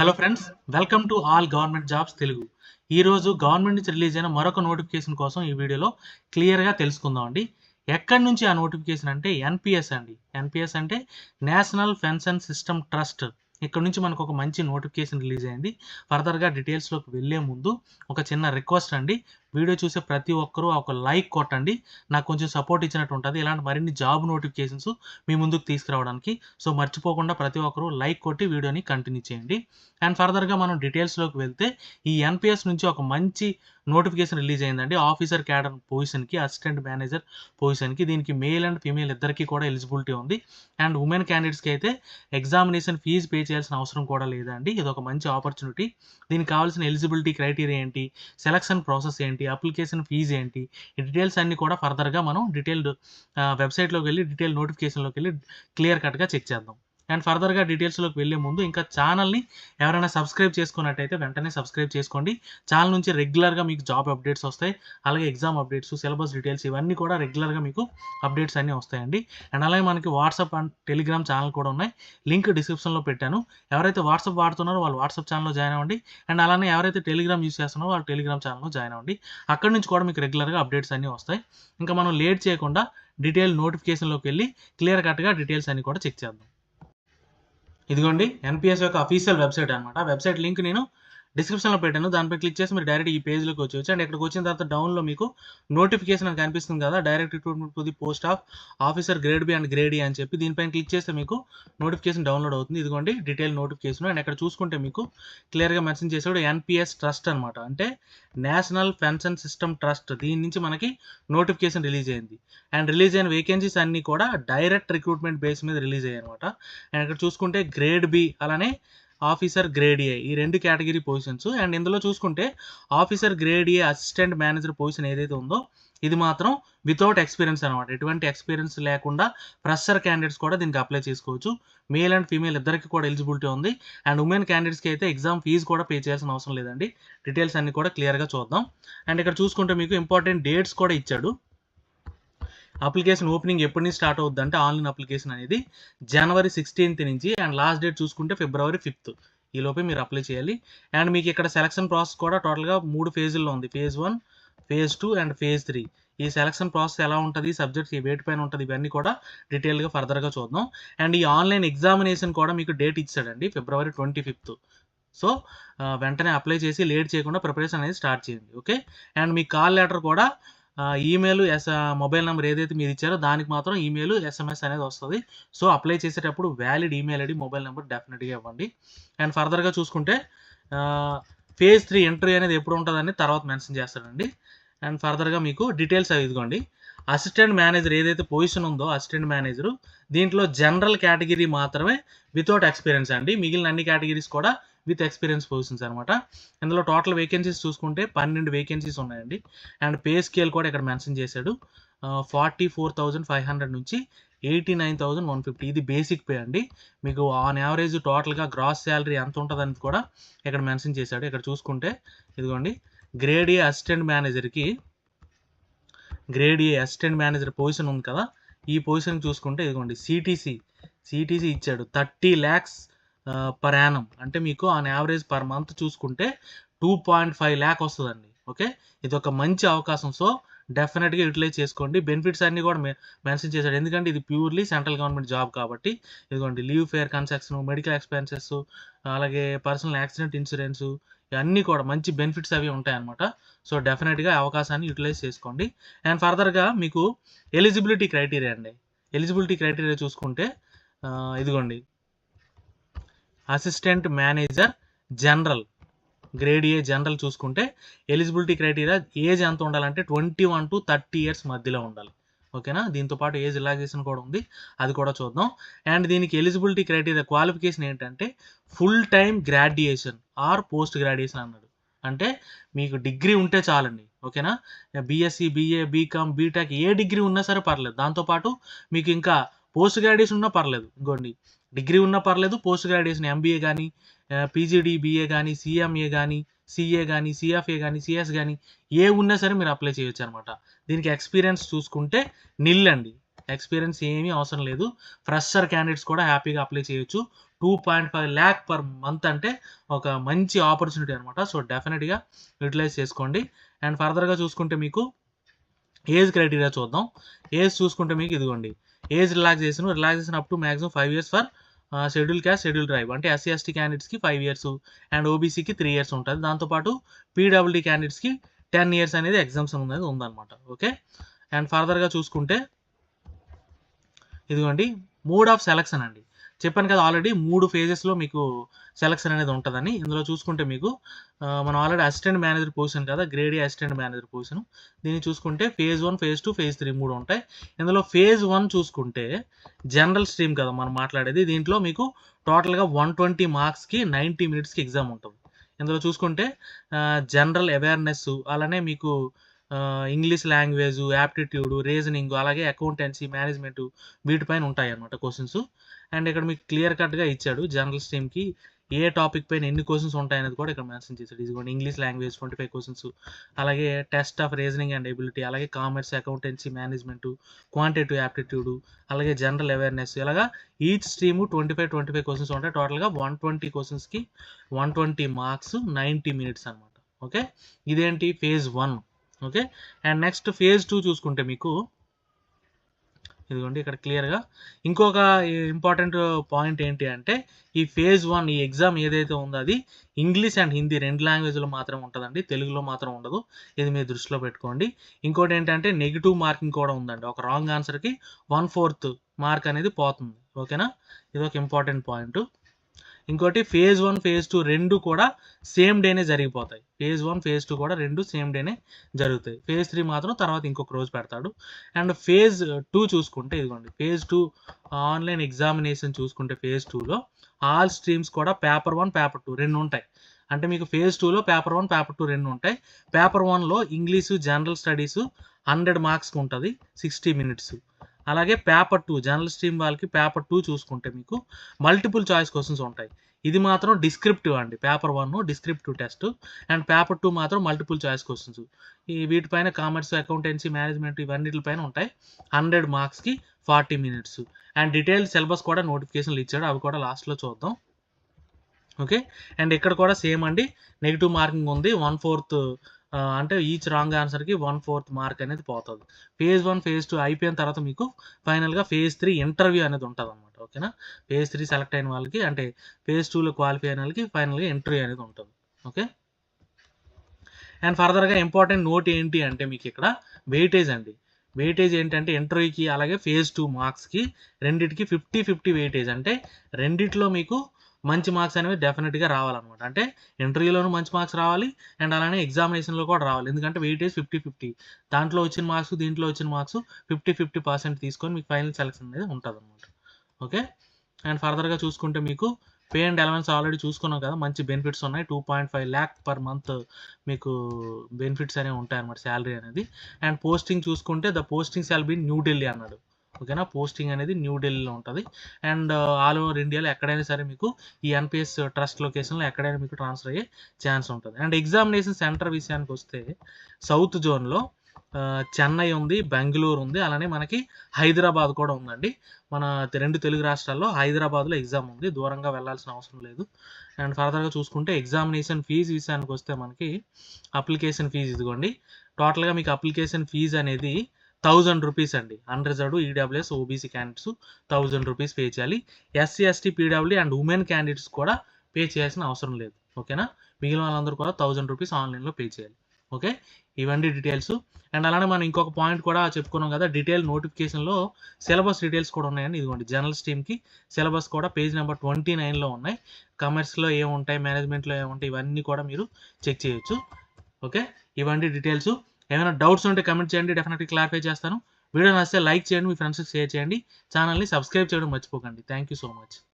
Hello friends, welcome to all government jobs Telugu. ఈరోజు government నుంచి release అయిన మరొక నోటిఫికేషన్ కోసం ఈ వీడియోలో క్లియర్గా తెలుసుకుందాం అండి. ఎక్కడి నుంచి ఆ నోటిఫికేషన్ అంటే ఎన్పిఎస్ అండి. ఎన్పిఎస్ అంటే నేషనల్ పెన్షన్ సిస్టమ్ ట్రస్ట్. ఇక్కడ నుంచి మనకు ఒక మంచి నోటిఫికేషన్ రిలీజ్ అయింది. ఫర్దర్గా డీటెయిల్స్లోకి వెళ్ళే ముందు ఒక చిన్న రిక్వెస్ట్ అండి. వీడియో చూసే ప్రతి ఒక్కరూ ఒక లైక్ కొట్టండి. నాకు కొంచెం సపోర్ట్ ఇచ్చినట్టు ఉంటుంది ఇలాంటి మరిన్ని జాబ్ నోటిఫికేషన్స్ మీ ముందుకు తీసుకురావడానికి. సో మర్చిపోకుండా ప్రతి ఒక్కరూ లైక్ కొట్టి వీడియోని కంటిన్యూ చేయండి. అండ్ ఫర్దర్గా మనం డీటెయిల్స్లోకి వెళ్తే ఈ ఎన్పిఎస్ నుంచి ఒక మంచి నోటిఫికేషన్ రిలీజ్ అయిందండి. ఆఫీసర్ క్యాడర్ పొజిషన్కి, అసిస్టెంట్ మేనేజర్ పొజిషన్కి. దీనికి మేల్ అండ్ ఫీమేల్ ఇద్దరికి కూడా ఎలిజిబిలిటీ ఉంది. అండ్ ఉమెన్ క్యాండిడేట్స్కి అయితే ఎగ్జామినేషన్ ఫీజు పే చేయాల్సిన అవసరం కూడా లేదండి. ఇది ఒక మంచి ఆపర్చునిటీ. దీనికి కావాల్సిన ఎలిజిబిలిటీ క్రైటీరియా ఏంటి, సెలక్షన్ ప్రాసెస్ ఏంటి, అప్లికేషన్ ఫీజు ఏంటి, ఈ డీటెయిల్స్ అన్ని కూడా ఫర్దర్గా మనం డీటెయిల్డ్ వెబ్సైట్లోకి వెళ్ళి డీటెయిల్ నోటిఫికేషన్లోకి వెళ్ళి క్లియర్ కట్గా చెక్ చేద్దాం. అండ్ ఫర్దర్గా డీటెయిల్స్లోకి వెళ్ళే ముందు ఇంకా ఛానల్ని ఎవరైనా సబ్స్క్రైబ్ చేసుకున్నట్టయితే వెంటనే సబ్స్క్రైబ్ చేసుకోండి. ఛానల్ నుంచి రెగ్యులర్గా మీకు జాబ్ అప్డేట్స్ వస్తాయి. అలాగే ఎగ్జామ్ అప్డేట్స్, సిలబస్ డీటెయిల్స్ ఇవన్నీ కూడా రెగ్యులర్గా మీకు అప్డేట్స్ అన్నీ వస్తాయండి. అండ్ అలాగే మనకి వాట్సాప్ అండ్ టెలిగ్రామ్ ఛానల్ కూడా ఉన్నాయి. లింక్ డిస్క్రిప్షన్లో పెట్టాను. ఎవరైతే వాట్సాప్ వాడుతున్నారో వాళ్ళు వాట్సాప్ ఛానల్లో జాయిన్ అవ్వండి. అండ్ అలానే ఎవరైతే టెలిగ్రామ్ యూస్ చేస్తున్నారో వాళ్ళు టెలిగ్రామ్ ఛానల్లో జాయిన్ అవ్వండి. అక్కడ నుంచి కూడా మీకు రెగ్యులర్గా అప్డేట్స్ అన్నీ వస్తాయి. ఇంకా మనం లేట్ చేయకుండా డీటెయిల్ నోటిఫికేషన్లోకి వెళ్ళి క్లియర్ కట్గా డీటెయిల్స్ అన్నీ కూడా చెక్ చేద్దాం. ఇదిగోండి ఎన్పిఎస్ యొక్క అఫీషియల్ వెబ్సైట్ అనమాట. వెబ్సైట్ లింక్ నేను డిస్క్రిప్షన్లో పెట్టాను. దానిపై క్లిక్ చేసి మీరు డైరెక్ట్ ఈ పేజ్లోకి వచ్చేవచ్చు. అండ్ ఇక్కడికి వచ్చిన తర్వాత డౌన్లో మీకు నోటిఫికేషన్ అని కనిపిస్తుంది కదా, direct recruitment to the post of officer grade B and grade A అని చెప్పి దీనిపైన క్లిక్ చేస్తే మీకు నోటిఫికేషన్ డౌన్లోడ్ అవుతుంది. ఇదిగోండి డీటెయిల్ నోటిఫికేషన్. అండ్ ఇక్కడ చూసుకుంటే మీకు క్లియర్గా మెన్షన్ చేసాడు ఎన్పిఎస్ ట్రస్ట్ అనమాట. అంటే నేషనల్ పెన్షన్ సిస్టమ్ ట్రస్ట్. దీని నుంచి మనకి నోటిఫికేషన్ రిలీజ్ అయింది. అండ్ రిలీజ్ అయిన వేకెన్సీస్ అన్నీ కూడా డైరెక్ట్ రిక్రూట్మెంట్ బేస్ మీద రిలీజ్ అయ్యాయి అనమాట. అండ్ ఇక్కడ చూసుకుంటే గ్రేడ్ బి అలానే ఆఫీసర్ గ్రేడ్ ఏ ఈ రెండు కేటగిరీ పొజిషన్స్. అండ్ ఇందులో చూసుకుంటే officer grade A assistant manager position ఏదైతే ఉందో ఇది మాత్రం వితౌట్ ఎక్స్పీరియన్స్ అనమాట. ఎటువంటి ఎక్స్పీరియన్స్ లేకుండా ఫ్రెషర్ క్యాండిడేట్స్ కూడా దీనికి అప్లై చేసుకోవచ్చు. మేల్ అండ్ ఫీమేల్ ఇద్దరికి కూడా ఎలిజిబిలిటీ ఉంది. అండ్ ఉమెన్ క్యాండిడేట్స్కి అయితే ఎగ్జామ్ ఫీజు కూడా పే చేయాల్సిన అవసరం లేదండి. డీటెయిల్స్ అన్ని కూడా క్లియర్గా చూద్దాం. అండ్ ఇక్కడ చూసుకుంటే మీకు ఇంపార్టెంట్ డేట్స్ కూడా ఇచ్చాడు. అప్లికేషన్ ఓపెనింగ్ ఎప్పటి నుంచి స్టార్ట్ అవుద్ది అంటే ఆన్లైన్ అప్లికేషన్ అనేది జనవరి 16th నుంచి. అండ్ లాస్ట్ డేట్ చూసుకుంటే ఫిబ్రవరి 5th. ఈ లోపే మీరు అప్లై చేయాలి. అండ్ మీకు ఇక్కడ సెలక్షన్ ప్రాసెస్ కూడా టోటల్గా 3 ఫేజుల్లో ఉంది. Phase 1, phase 2 and phase 3. ఈ సెలక్షన్ ప్రాసెస్ ఎలా ఉంటుంది, సబ్జెక్ట్స్ వేటి పైన ఉంటుంది, ఇవన్నీ కూడా డీటెయిల్గా ఫర్దర్గా చూద్దాం. అండ్ ఈ ఆన్లైన్ ఎగ్జామినేషన్ కూడా మీకు డేట్ ఇచ్చాడండి, ఫిబ్రవరి 25th. సో వెంటనే అప్లై చేసి లేట్ చేయకుండా ప్రిపరేషన్ అనేది స్టార్ట్ చేయండి. Okay. And me call letter కూడా ఈమెయిల్ మొబైల్ నెంబర్ ఏదైతే మీరు ఇచ్చారో దానికి మాత్రం ఈమెయిల్ ఎస్ఎంఎస్ అనేది వస్తుంది. సో అప్లై చేసేటప్పుడు valid email ID, mobile number డెఫినెట్గా ఇవ్వండి. అండ్ ఫర్దర్గా చూసుకుంటే ఫేజ్ 3 ఇంటర్వ్యూ అనేది ఎప్పుడు ఉంటుందని తర్వాత మెన్షన్ చేస్తాడండి. అండ్ ఫర్దర్గా మీకు డీటెయిల్స్ అవి ఇదిగోండి. అసిస్టెంట్ మేనేజర్ ఏదైతే పొజిషన్ ఉందో అసిస్టెంట్ మేనేజరు దీంట్లో జనరల్ కేటగిరీ మాత్రమే వితౌట్ ఎక్స్పీరియన్స్ అండి. మిగిలిన అన్ని కేటగిరీస్ కూడా విత్ ఎక్స్పీరియన్స్ పొజిషన్స్ అనమాట. ఇందులో టోటల్ వేకెన్సీస్ చూసుకుంటే 12 వేకెన్సీస్ ఉన్నాయండి. అండ్ పే స్కేల్ కూడా ఇక్కడ మెన్షన్ చేశాడు. 44,500 నుంచి 89,150 ఇది బేసిక్ పే అండి. మీకు ఆన్ యావరేజ్ టోటల్గా గ్రాస్ శాలరీ ఎంత ఉంటుందని కూడా ఇక్కడ మెన్షన్ చేశాడు. ఇక్కడ చూసుకుంటే ఇదిగోండి గ్రేడ్ ఏ అసిస్టెంట్ మేనేజర్కి grade A assistant manager position ఉంది కదా, ఈ పొజిషన్ చూసుకుంటే ఇదిగోండి సిటీసీ ఇచ్చాడు 30 lakhs పర్ యానం. అంటే మీకు ఆన్ యావరేజ్ పర్ మంత్ చూసుకుంటే 2.5 lakh వస్తుందండి. ఓకే. ఇది ఒక మంచి అవకాశం. సో డెఫినెట్గా యూటిలైజ్ చేసుకోండి. బెనిఫిట్స్ అన్నీ కూడా మెన్షన్ చేశాడు, ఎందుకంటే ఇది ప్యూర్లీ సెంట్రల్ గవర్నమెంట్ జాబ్ కాబట్టి. ఇదిగోండి leave fair conception, medical expenses, అలాగే పర్సనల్ యాక్సిడెంట్ ఇన్సూరెన్స్, ఇవన్నీ కూడా మంచి బెనిఫిట్స్ అవి ఉంటాయన్నమాట. సో డెఫినెట్గా అవకాశాన్ని యూటిలైజ్ చేసుకోండి. అండ్ ఫర్దర్గా మీకు ఎలిజిబిలిటీ క్రైటీరియా అండి. ఎలిజిబిలిటీ క్రైటీరియా చూసుకుంటే ఇదిగోండి assistant manager general grade A general చూసుకుంటే ఎలిజిబిలిటీ క్రైటీరియా ఏజ్ ఎంత ఉండాలంటే 21 to 30 years మధ్యలో ఉండాలి. ఓకేనా. దీంతోపాటు ఏజ్ రిలాక్సేషన్ కూడా ఉంది, అది కూడా చూద్దాం. అండ్ దీనికి ఎలిజిబిలిటీ క్రైటీరియా క్వాలిఫికేషన్ ఏంటంటే full time graduation or post graduation అన్నాడు. అంటే మీకు డిగ్రీ ఉంటే చాలండి. ఓకేనా. బీఎస్సీ, బీఏ, బీకామ్, బీటెక్ ఏ డిగ్రీ ఉన్నా సరే పర్లేదు. దాంతోపాటు మీకు ఇంకా పోస్ట్ గ్రాడ్యుయేషన్ ఉన్నా పర్లేదు. ఇంకోండి డిగ్రీ ఉన్నా పర్లేదు, పోస్ట్ గ్రాడ్యుయేషన్ ఎంబీఏ కానీ, పీజీడీ, బీఏ కానీ, సిఎంఏ కానీ, సిఏ కానీ, సిఎఫ్ఏ కానీ, సిఎస్ కానీ ఏ ఉన్నా సరే మీరు అప్లై చేయొచ్చు అనమాట. దీనికి ఎక్స్పీరియన్స్ చూసుకుంటే నిల్ అండి. ఎక్స్పీరియన్స్ ఏమీ అవసరం లేదు. ఫ్రెషర్ క్యాండిడేట్స్ కూడా హ్యాపీగా అప్లై చేయొచ్చు. 2.5 lakh పర్ మంత్ అంటే ఒక మంచి ఆపర్చునిటీ అనమాట. సో డెఫినెట్గా యూటిలైజ్ చేసుకోండి. అండ్ ఫర్దర్గా చూసుకుంటే మీకు ఏజ్ క్రైటీరియా చూద్దాం. ఏజ్ చూసుకుంటే మీకు ఇదిగోండి, age relaxation up to maximum 5 years for schedule caste schedule tribe అంటే ఎస్సీ ఎస్టీ క్యాండిడేట్స్కి 5 years అండ్ ఓబీసీకి 3 years ఉంటుంది. దాంతోపాటు పీడబ్ల్యూడీ క్యాండిడేట్స్కి 10 years అనేది ఎగ్జామ్షన్ అనేది ఉందన్నమాట. ఓకే. అండ్ ఫర్దర్గా చూసుకుంటే ఇదిగోండి మోడ్ ఆఫ్ సెలక్షన్ అండి. చెప్పాను కదా ఆల్రెడీ 3 phases మీకు సెలక్షన్ అనేది ఉంటుందని. ఇందులో చూసుకుంటే మీకు మనం ఆల్రెడీ అసిస్టెంట్ మేనేజర్ పొజిషన్ కదా, grade A assistant manager position. దీన్ని చూసుకుంటే phase 1, phase 2, phase 3 3 ఉంటాయి. ఇందులో phase 1 చూసుకుంటే జనరల్ స్ట్రీమ్ కదా మనం మాట్లాడేది. దీంట్లో మీకు టోటల్గా 120 మార్క్స్కి 90 minutesకి ఎగ్జామ్ ఉంటుంది. ఇందులో చూసుకుంటే జనరల్ అవేర్నెస్, అలానే మీకు ఇంగ్లీష్ లాంగ్వేజ్, యాప్టిట్యూడ్, రీజనింగ్, అలాగే అకౌంటెన్సీ, మేనేజ్మెంట్ వీటిపైన ఉంటాయి అన్నమాట క్వశ్చన్స్. అండ్ ఇక్కడ మీకు క్లియర్ కట్గా ఇచ్చాడు జనరల్ స్ట్రీమ్కి ఏ టాపిక్ పైన ఎన్ని క్వశ్చన్స్ ఉంటాయనేది కూడా ఇక్కడ మెన్షన్ చేశాడు. ఇదిగోండి ఇంగ్లీష్ లాంగ్వేజ్ 25 క్వశ్చన్స్, అలాగే test of reasoning and ability, అలాగే commerce, accountancy, management, quantitative aptitude, అలాగే జనరల్ అవేర్నెస్, ఇలాగా ఈచ్ స్ట్రీము 25 క్వశ్చన్స్ ఉంటాయి. టోటల్గా 120 క్వశ్చన్స్కి 120 మార్క్స్ 90 minutes అనమాట. ఓకే, ఇదేంటి phase 1. Okay. And next phase 2 చూసుకుంటే మీకు ఇదిగోండి ఇక్కడ క్లియర్గా ఇంకొక ఇంపార్టెంట్ పాయింట్ ఏంటి అంటే ఈ phase 1 ఈ ఎగ్జామ్ ఏదైతే ఉందో అది ఇంగ్లీష్ అండ్ హిందీ 2 లాంగ్వేజ్లో మాత్రం ఉంటుందండి, తెలుగులో మాత్రం ఉండదు. ఇది మీరు దృష్టిలో పెట్టుకోండి. ఇంకోటి ఏంటంటే నెగిటివ్ మార్కింగ్ కూడా ఉందండి. ఒక రాంగ్ ఆన్సర్కి 1/4 మార్క్ అనేది పోతుంది. ఓకేనా, ఇది ఒక ఇంపార్టెంట్ పాయింట్. ఇంకోటి phase 1, phase 2 రెండు కూడా సేమ్ డేనే జరిగిపోతాయి. phase 1, phase 2 కూడా రెండు సేమ్ డేనే జరుగుతాయి. phase 3 మాత్రం తర్వాత ఇంకొక రోజు పెడతాడు. అండ్ phase 2 చూసుకుంటే ఇదిగోండి phase 2 ఆన్లైన్ ఎగ్జామినేషన్ చూసుకుంటే phase 2లో ఆల్ స్ట్రీమ్స్ కూడా పేపర్ 1, పేపర్ 2 రెండు ఉంటాయి. అంటే మీకు phase 2లో పేపర్ 1, పేపర్ 2 రెండు ఉంటాయి. పేపర్ 1లో ఇంగ్లీషు, జనరల్ స్టడీస్ 100 మార్క్స్కి ఉంటుంది, 60 minutes. అలాగే పేపర్ 2 జనరల్ స్ట్రీమ్ వాళ్ళకి పేపర్ 2 చూసుకుంటే మీకు మల్టిపుల్ చాయిస్ క్వశ్చన్స్ ఉంటాయి. ఇది మాత్రం డిస్క్రిప్టివ్ అండి. Paper 1 descriptive test and paper 2 మాత్రం మల్టిపుల్ చాయిస్ క్వశ్చన్స్. ఈ వీటిపైన కామర్స్, అకౌంటెన్సీ, మేనేజ్మెంట్ ఇవన్నిటిపైన ఉంటాయి. 100 మార్క్స్కి 40 minutes. అండ్ డీటెయిల్ సిలబస్ కూడా నోటిఫికేషన్లు ఇచ్చాడు, అవి కూడా లాస్ట్లో చూద్దాం. ఓకే. అండ్ ఇక్కడ కూడా సేమ్ అండి, నెగిటివ్ మార్కింగ్ ఉంది. 1/4 అంటే ఈచ్ రాంగ్ ఆన్సర్కి 1/4 మార్క్ అనేది పోతుంది. phase 1, phase 2 అయిపోయిన తర్వాత మీకు ఫైనల్గా phase 3 ఇంటర్వ్యూ అనేది ఉంటుంది అనమాట. ఓకేనా, phase 3 సెలెక్ట్ అయిన వాళ్ళకి అంటే phase 2లో క్వాలిఫై అయిన వాళ్ళకి ఫైనల్గా ఇంటర్వ్యూ అనేది ఉంటుంది. ఓకే. అండ్ ఫర్దర్గా ఇంపార్టెంట్ నోట్ ఏంటి అంటే మీకు ఇక్కడ వెయిటేజ్ అండి. వెయిటేజ్ ఏంటంటే ఇంటర్వ్యూకి అలాగే phase 2 మార్క్స్కి రెండింటికి 50-50 వెయిటేజ్. అంటే రెండిట్లో మీకు మంచి మార్క్స్ అనేవి డెఫినెట్గా రావాలన్నమాట. అంటే ఇంటర్వ్యూలోనూ మంచి మార్క్స్ రావాలి అండ్ అలానే ఎగ్జామినేషన్లో కూడా రావాలి. ఎందుకంటే వెయిటేజ్ 50-50, దాంట్లో వచ్చిన మార్క్స్ దీంట్లో వచ్చిన మార్క్స్ 50-50% తీసుకొని మీకు ఫైనల్ సెలెక్షన్ అనేది ఉంటుంది అనమాట. ఓకే. అండ్ ఫర్దర్గా చూసుకుంటే మీకు పే అండ్ అలవెన్స్ ఆల్రెడీ చూసుకున్నాం కదా, మంచి బెనిఫిట్స్ ఉన్నాయి. 2.5 lakh పర్ మంత్ మీకు బెనిఫిట్స్ అనేవి ఉంటాయి అన్నమాట, శాలరీ అనేది. అండ్ పోస్టింగ్ చూసుకుంటే the posting shall be new Delhi అన్నాడు. ఓకేనా, పోస్టింగ్ అనేది న్యూ ఢిల్లీలో ఉంటుంది. అండ్ ఆల్ ఓవర్ ఇండియాలో ఎక్కడైనా సరే మీకు ఈ ఎన్పిఎస్ ట్రస్ట్ లొకేషన్లో ఎక్కడైనా మీకు ట్రాన్స్ఫర్ అయ్యే ఛాన్స్ ఉంటుంది. అండ్ ఎగ్జామినేషన్ సెంటర్ విషయానికి వస్తే సౌత్ జోన్లో చెన్నై ఉంది, బెంగళూరు ఉంది, అలానే మనకి హైదరాబాద్ కూడా ఉందండి. మన 2 తెలుగు రాష్ట్రాల్లో హైదరాబాద్లో ఎగ్జామ్ ఉంది, దూరంగా వెళ్ళాల్సిన అవసరం లేదు. అండ్ ఫర్దర్గా చూసుకుంటే ఎగ్జామినేషన్ ఫీజు విషయానికి వస్తే మనకి అప్లికేషన్ ఫీజు ఇదిగోండి. టోటల్గా మీకు అప్లికేషన్ ఫీజు అనేది 1000 రూపీస్ అండి. Unreserved, EWS, OBC candidates 1000 rupees pay చేయాలి. SC, ST, PW and women candidates కూడా పే చేయాల్సిన అవసరం లేదు. ఓకేనా, మిగిలిన వాళ్ళందరూ కూడా 1000 రూపీస్ ఆన్లైన్లో పే చేయాలి. ఓకే, ఇవన్నీ డీటెయిల్స్. అండ్ అలానే మనం ఇంకొక పాయింట్ కూడా చెప్పుకున్నాం కదా, డీటెయిల్ నోటిఫికేషన్లో సిలబస్ డీటెయిల్స్ కూడా ఉన్నాయండి. ఇదిగోండి జనరల్ స్ట్రీమ్కి సిలబస్ కూడా పేజ్ నెంబర్ 29లో ఉన్నాయి. కమర్స్లో ఏముంటాయి, మేనేజ్మెంట్లో ఏముంటాయి, ఇవన్నీ కూడా మీరు చెక్ చేయొచ్చు. ఓకే, ఇవన్నీ డీటెయిల్స్. ఏమైనా డౌట్స్ ఉంటే కమెంట్ చేయండి, డెఫినెట్గా క్లారిఫై చేస్తాను. వీడియో నచ్చితే లైక్ చేయండి, మీ ఫ్రెండ్స్కి షేర్ చేయండి, ఛానల్ని సబ్స్క్రైబ్ చేయడం మర్చిపోకండి. Thank you so much.